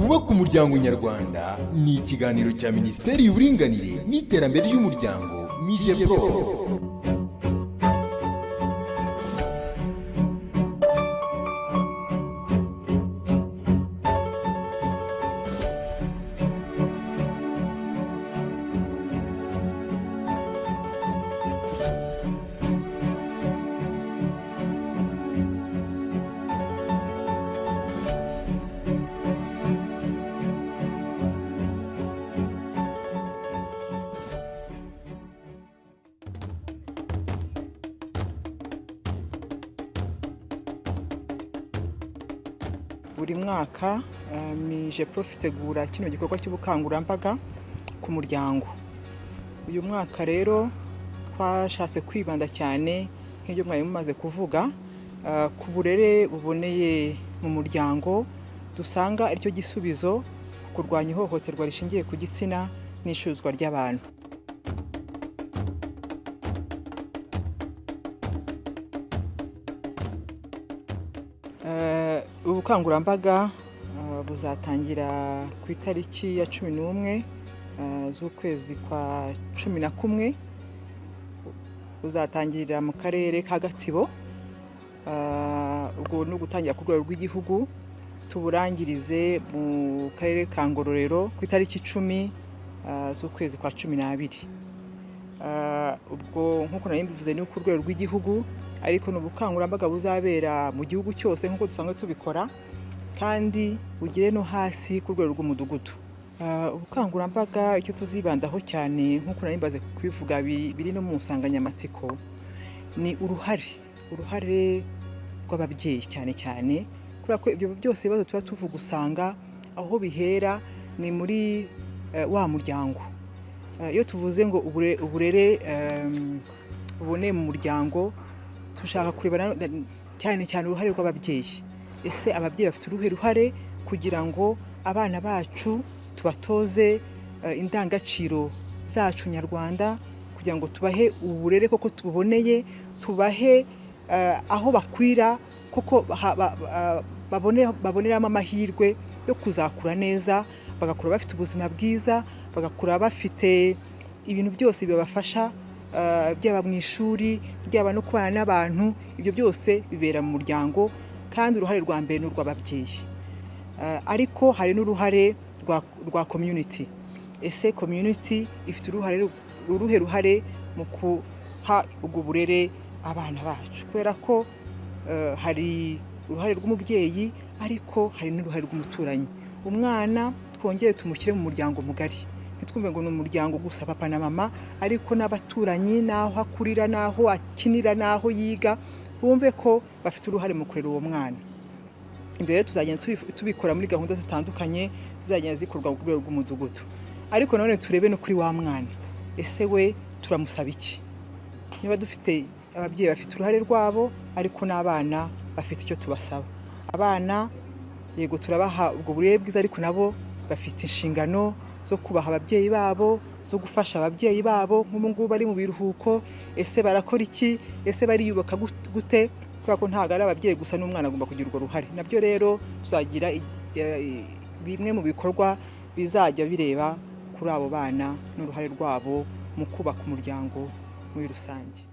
Twubake umuryango nyarwanda ni ikiganiro cya Minisiteri y'Uburinganire n'Iterambere ry'Umuryango MIJEPRO. Buri mwaka MIJEPRO itegura kino gikorwa cy'ubukangurambaga ku muryango. Uyu mwaka rero twashatse kwibanda cyane nk'ibyo mwari mumaze kuvuga ku burere buboneye mu muryango, dusanga aricyo gisubizo kurwanya ihohoterwa rishingiye ku gitsina n'ishuzwa ry'abantu. Ubukangurambaga buzatangira ku itariki ya 11 z'ukwezi kwa 11, buzatangirira mu karere ka Gatsibo, ubwo no gutangira ku rwego rw'igihugu, tuburangirize mu karere ka Ngororero ku itariki 10 z'ukwezi kwa 12. Ubwo nkuko nari mbivuze ni ku rwego rw'igihugu, ariko n'ubukangurambaga buzabera mu gihugu cyose nkuko dusanzwe tubikora, kandi ugire no hasi ku rwego rw'umudugudu. Ubukangurambaga icyo tuzibandaho cyane nkuko nari mbaze kubivuga biri no mu nsanganyamatsiko ni uruhare rw'ababyeyi cyane cyane, kubera ko ibyo byose bibazo tuba tuvuga usanga aho bihera ni muri wa muryango. Iyo tuvuze ngo uburere buboneye mu muryango, tushaka kureba cyane uruhare rw'ababyeyi. Ese ababyeyi bafite uruhare kugira ngo abana bacu tubatoze indangagaciro zacu nyarwanda, kugira ngo tubahe uburere koko tuboneye, tubahe aho bakurira koko baboneramo amahirwe yo kuzakura neza, bagakura bafite ubuzima bwiza, bagakura bafite ibintu byose bibafasha, byaba mu ishuri, byaba no kubana n'abantu. Ibyo byose bibera mu muryango, kandi uruhare rwa mbere ni urw'ababyeyi. Ariko hari n'uruhare rwa community. Ese community ifite uruhe ruhare mu kuha ubwo burere abana bacu? Kubera ko hari uruhare rw'umubyeyi, ariko hari n'uruhare rw'umuturanyi. Umwana twongere tumushyire mu muryango mugari, ntitwumve ngo ni umuryango gusa papa na mama, ariko n'abaturanyi, n'aho akurira, n'aho akinira, n'aho yiga, bumve ko bafite uruhare mu kurera uwo mwana. Imbere tuzagenda tubikora muri gahunda zitandukanye zizagenda zikorwa ku rwego rw'umudugudu, ariko none turebe no kuri wa mwana. Ese we turamusaba iki? Niba dufite ababyeyi bafite uruhare rwabo, ariko n'abana bafite icyo tubasaba. Abana yego turabaha ubwo burere bwiza, ariko nabo bafite inshingano zo kubaha ababyeyi babo, zo gufasha ababyeyi babo. Nk'ubu ngubu bari mu biruhuko, ese barakora iki? Ese bariyubaka gute? Kubera ko ntabwo ari ababyeyi gusa, n'umwana agomba kugira urwo ruhare. Nabyo rero tuzagira bimwe mu bikorwa bizajya bireba kuri abo bana n'uruhare rwabo mu kubaka umuryango muri rusange.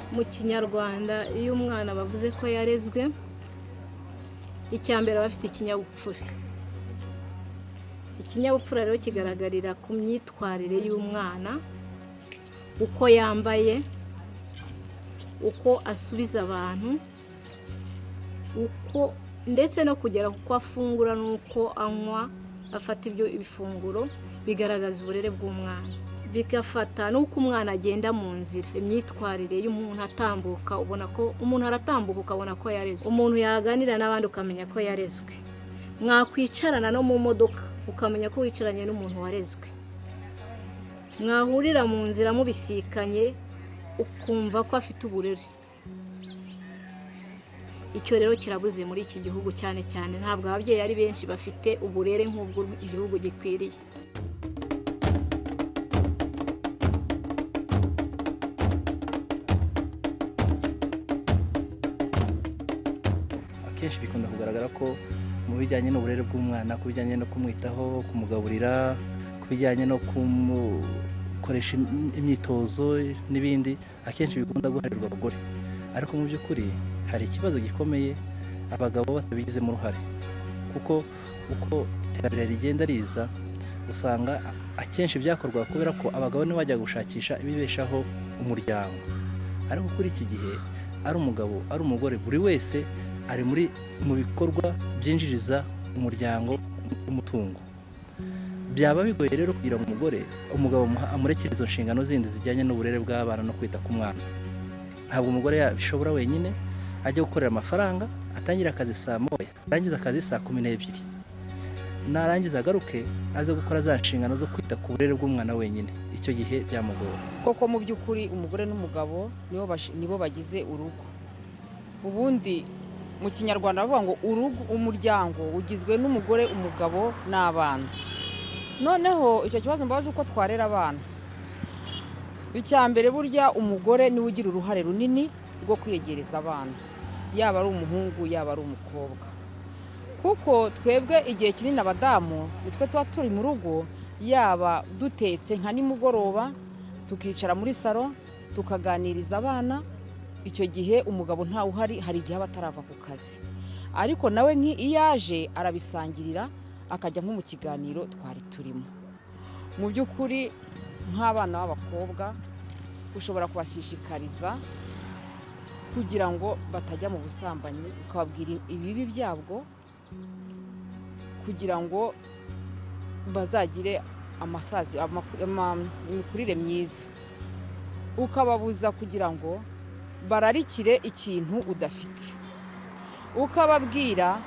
Mu Kinyarwanda iyo umwana bavuze ko yarezwe, icyambere aba afite ikinyabupfura. Ikinyabupfura rero kigaragarira ku myitwarire y'umwana, uko yambaye, uko asubiza abantu, uko ndetse no kugera kuko afungura n'uko anywa, afata ibyo ifunguro, bigaragaza uburere bw'umwana. Bigafata n'uko umwana agenda mu nzira, imyitwarire y'umuntu atambuka, ubona ko umuntu aratambuka ukabona ko yarezwe. Umuntu yaganira n'abandi ukamenya ko yarezwe. Mwakwicarana no mu modoka ukamenya ko wicaranye n'umuntu warezwe. Mwahurira mu nzira mubisikanye ukumva ko afite uburere. Icyo rero kirabuze muri iki gihugu cyane cyane, ntabwo ababyeyi ari benshi bafite uburere nk'ubwo igihugu gikwiriye. akenshi bikunda kugaragara ko mu bijyanye n'uburere bw'umwana, ku bijyanye no kumwitaho, kumugaburira, ku bijyanye no kumukoresha imyitozo n'ibindi, akenshi bikunda guharirwa abagore. Ariko mu by'ukuri hari ikibazo gikomeye abagabo batabigizemo uruhare, kuko uko iterambere rigenda riza usanga akenshi byakorwa kubera ko abagabo nibo bajya gushakisha ibibeshaho umuryango. Ariko kuri iki gihe ari umugabo ari umugore, buri wese ari mu bikorwa byinjiriza umuryango umutungo. Byaba bigoye rero kugira ngo umugabo amurekere izo nshingano zindi zijyanye n'uburere bw'abana no kwita ku mwana. Ntabwo umugore yabishobora wenyine, ajya gukorera amafaranga, atangira akazi saa moya, arangiza akazi saa 12, narangiza agaruke aze gukora za nshingano zo kwita ku burere bw'umwana wenyine. Icyo gihe byamugora. Koko mu by'ukuri umugore n'umugabo nibo bagize urugo. Ubundi mu Kinyarwanda bavuga ngo umuryango ugizwe n'umugore, umugabo n'abana. Noneho icyo kibazo mbabaje uko twarera abana. Icyambere burya umugore niwe ugira uruhare runini rwo kwiyegereza abana, yaba ari umuhungu yaba ari umukobwa. Kuko twebwe igihe kinini abadamu nitwe tuba turi mu rugo, yaba dutetse nka nimugoroba tukicara muri salo tukaganiriza abana. Icyo gihe umugabo ntawe uhari, hari igihe abatarava ku kazi, ariko nawe nk'iyaje arabisangirira akajya nko mu kiganiro twari turimo. Mu by'ukuri nk'abana b'abakobwa ushobora kubashishikariza kugira ngo batajya mu busambanyi, ukababwira ibibi byabwo kugira ngo bazagire imikurire myiza, ukababuza kugira ngo bararikire ikintu udafite, ukababwira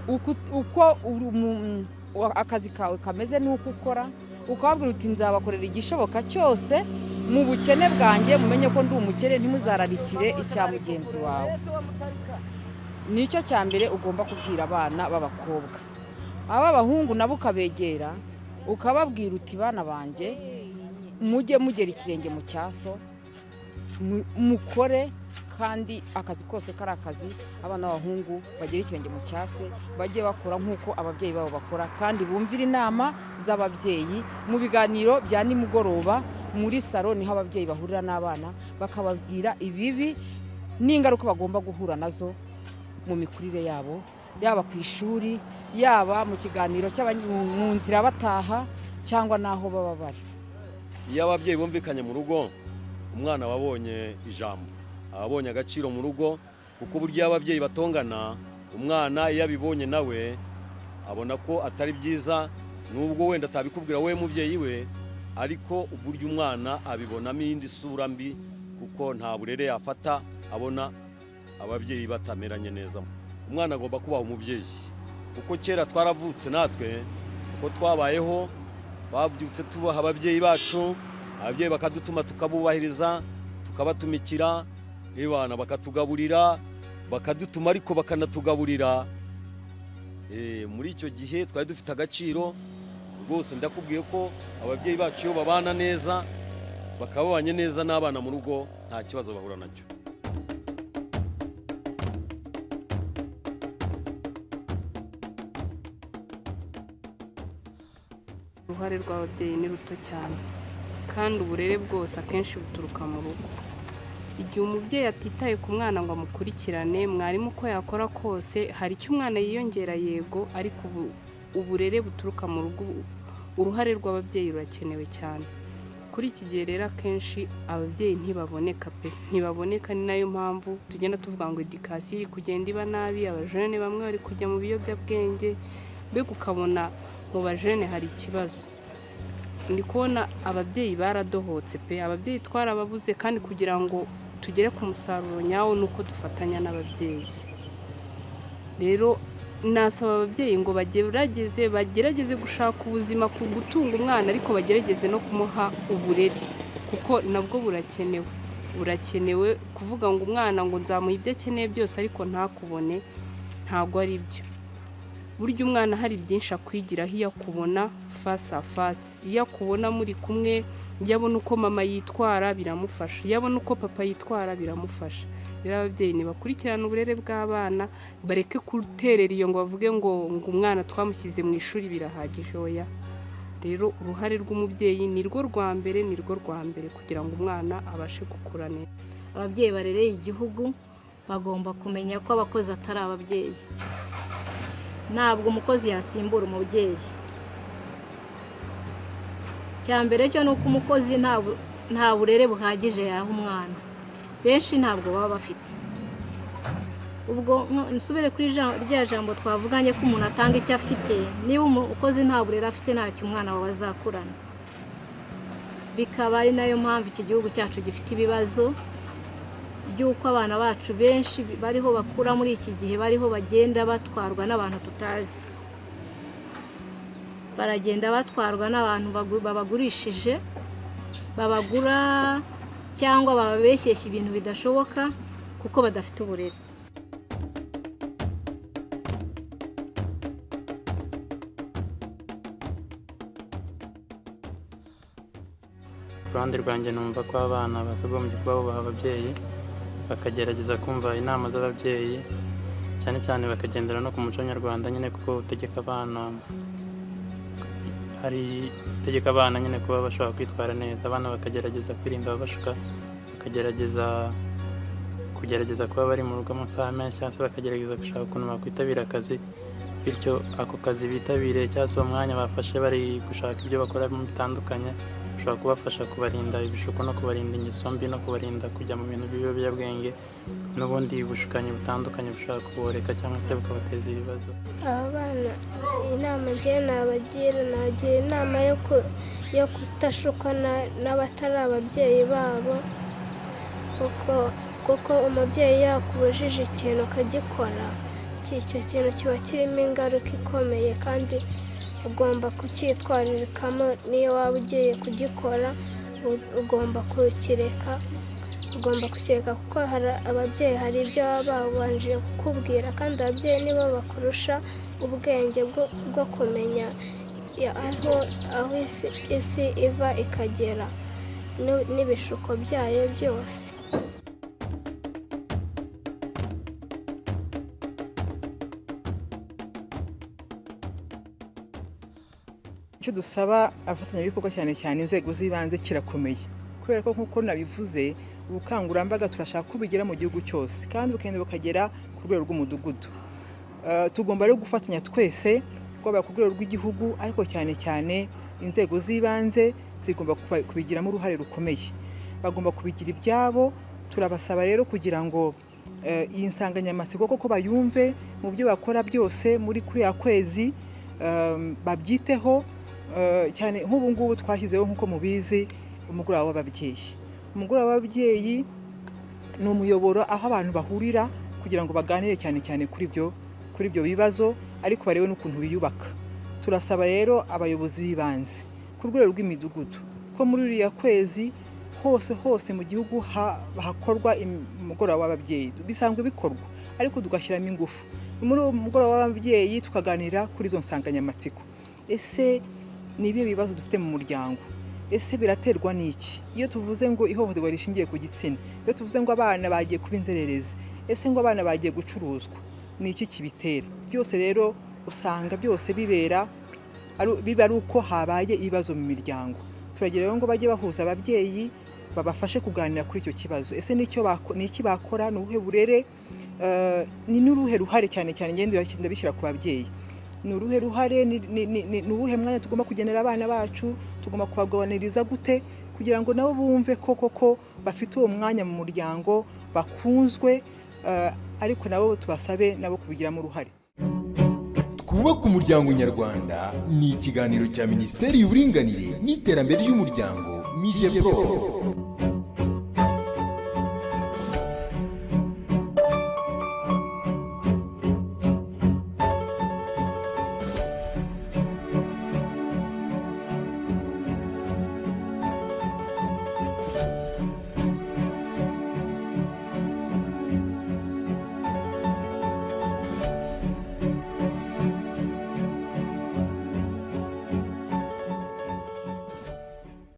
uko akazi kawe kameze n'uko ukora, ukababwira uti nzabakorera igishoboka cyose mu bukene bwanjye, mumenye ko ndi umukene, ntimuzararikire icya mugenzi wawe. Nicyo cya mbere ugomba kubwira abana b'abakobwa. Ab'abahungu nabo ukabegera ukababwira uti bana banjye mujye mugera ikirenge mu cyaso, mukore, kandi akazi kose kari akazi. Abana b'abahungu bagera ikirenge mu cyase, bajye bakora nk'uko ababyeyi babo bakora, kandi bumvira inama z'ababyeyi. Mu biganiro bya nimugoroba muri salo niho ababyeyi bahurira n'abana, bakababwira ibibi n'ingaruka bagomba guhura nazo mu mikurire yabo, yaba ku ishuri, yaba mu kiganiro mu nzira bataha, cyangwa n'aho baba bari. Iyo ababyeyi bumvikanye mu rugo, umwana wabonye ijambo, abonye agaciro mu rugo, kuko burya ababyeyi batongana, umwana iyo abibonye nawe abona ko atari byiza, nubwo wenda atabikubwira we mubyeyi we, ariko uburyo umwana abibonamo indi sura mbi, kuko nta burere yafata abona ababyeyi batameranye neza. Umwana agomba kubaha umubyeyi, kuko kera twaravutse natwe, kuko twabayeho babyutse tubaha ababyeyi bacu, ababyeyi bakadutuma tukabubahiriza, tukabatumikira, abana bakatugaburira, bakadutuma ariko bakanatugaburira. Muri icyo gihe twari dufite agaciro rwose. Ndakubwiye ko ababyeyi bacu iyo babana neza, bakababanye neza n'abana mu rugo, nta kibazo bahura nacyo. Uruhare rw'ababyeyi ni ruto cyane, kandi uburere bwose akenshi buturuka mu rugo. Igihe umubyeyi atitaye ku mwana ngo amukurikirane, mwarimu uko yakora kose, hari icyo umwana yiyongera yego, ariko uburere buturuka mu rugo, uruhare rw'ababyeyi rurakenewe cyane. Kuri iki gihe rero akenshi ababyeyi ntibaboneka pe, ntibaboneka. Ni nayo mpamvu tugenda tuvuga ngo edikasiyo iri kugenda iba nabi, abajene bamwe bari kujya mu biyobyabwenge, mbega ukabona mu bajene hari ikibazo. Ndi kubona ababyeyi baradohotse pe, ababyeyi twarababuze, kandi kugira ngo tugere ku musaruro nyawo nuko dufatanya n'ababyeyi. Rero nasaba ababyeyi ngo bagerageze gushaka ubuzima ku gutunga umwana, ariko bagerageze no kumuha uburere, kuko nabwo burakenewe. Kuvuga ngo umwana ngo nzamuha ibyo akeneye byose ariko ntakubone, ntago ari byo. Burya umwana hari byinshi akwigiraho iyo akubona face à face, iyo akubona muri kumwe, iyo abona uko mama yitwara biramufasha, iyo abona uko papa yitwara biramufasha. rero ababyeyi nibakurikirana uburere bw'abana bareke guterera iyo ngo bavuge ngo umwana twamushyize mu ishuri birahagije oya. Rero uruhare rw'umubyeyi ni rwo rwa mbere kugira ngo umwana abashe gukura neza. Ababyeyi barereye igihugu bagomba kumenya ko abakozi atari ababyeyi. Ntabwo umukozi yasimbura umubyeyi. Cyambere cyo nuko umukozi nta burere buhagije yaha umwana. Benshi ntabwo baba bafite. Ubwo nsubire kuri rya jambo twavuganye ko umuntu atanga icyo afite, niba umukozi nta burere afite ntacyo umwana wawe azakurana. Bikaba ari nayo mpamvu iki gihugu cyacu gifite ibibazo by'uko abana bacu benshi bariho bakura muri iki gihe bariho bagenda batwarwa n'abantu tutazi. Baragenda batwarwa n'abantu babagurishije, babagura cyangwa bababeshyeshya ibintu bidashoboka kuko badafite uburere. Uruhande rwanjye numva ko abana bakagombye kuba bubaha ababyeyi, bakagerageza kumva inama z'ababyeyi, cyane cyane bakagendera no ku muco nyarwanda nyine kuko utegeka abana nyine kuba bashobora kwitwara neza. Abana bakagerageza kwirinda ababashuka, kugerageza kuba bari mu rugo amasaha menshi cyangwa se bakagerageza gushaka ukuntu bakwitabira akazi, bityo ako kazi bitabiriye cyangwa se uwo mwanya bafashe bari gushaka ibyo bakora bitandukanye bishobora kubafasha kubarinda ibishuko no kubarinda ingeso mbi no kubarinda kujya mu bintu by'ibiyobyabwenge n'ubundi bushukanyi butandukanye bushobora kuboreka cyangwa se bukabateza ibibazo. Abana inama nagira inama yo kutashukwa n'abatari ababyeyi babo, kuko umubyeyi yakubujije ikintu ukagikora, icyo kintu kiba kirimo ingaruka ikomeye kandi ugomba kucyitwaririkamo. Niyo waba ugiye kugikora ugomba kukireka kuko ababyeyi hari ibyo baba babanje kukubwira, kandi ababyeyi nibo bakurusha ubwenge bwo kumenya aho isi iva ikagera n'ibishuko byayo byose. Icyo dusaba abafatanyabikorwa cyane cyane inzego z'ibanze kirakomeye, kubera ko nk'uko nabivuze ubukangurambaga turashaka ko bigera mu gihugu cyose kandi bukagenda bukagera ku rwego rw'umudugudu. Tugomba rero gufatanya twese twaba ku rwego rw'igihugu, ariko cyane cyane inzego z'ibanze zigomba kubigiramo uruhare rukomeye, bagomba kubigira ibyabo. Turabasaba rero kugira ngo iyi nsanganyamatsiko koko bayumve mu byo bakora byose muri kuriya kwezi, babyiteho cyane. Nk'ubu ngubu twashyizeho nk'uko mubizi umugoroba w'ababyeyi. Umugoroba w'ababyeyi ni umuyoboro aho abantu bahurira kugira ngo baganire cyane cyane kuri ibyo bibazo, ariko barebe n'ukuntu biyubaka. Turasaba rero abayobozi b'ibanze ku rwego rw'imidugudu ko muri uriya kwezi hose mu gihugu hakorwa umugoroba w'ababyeyi. Bisanzwe bikorwa ariko tugashyiramo ingufu muri uwo mugoroba w'ababyeyi tukaganira kuri izo nsanganyamatsiko. Ese ni ibihe bibazo dufite mu muryango? Ese biraterwa n'iki? Iyo tuvuze ngo ihohoterwa rishingiye ku gitsina, iyo tuvuze ngo abana bagiye kuba inzererezi, ese ngo abana bagiye gucuruzwa, ni iki kibitera? Byose rero usanga byose biba ari uko habaye ibibazo mu miryango. Turagira rero ngo bajye bahuza ababyeyi babafashe kuganira kuri icyo kibazo. Ese ni iki bakora? Ni ubuhe burere? Ni n'uruhe ruhare cyane cyane ngende ndabishyira ku babyeyi? Ni uruhe ruhare? Ni ubuhe mwanya tugomba kugenera abana bacu? Tugomba kubagabaniriza gute kugira ngo nabo bumve koko bafite uwo mwanya mu muryango, bakunzwe, ariko nabo tubasabe nabo kubigiramo uruhare. Twubake umuryango nyarwanda ni ikiganiro cya Minisiteri y'Uburinganire n'Iterambere ry'Umuryango MIJEPRO.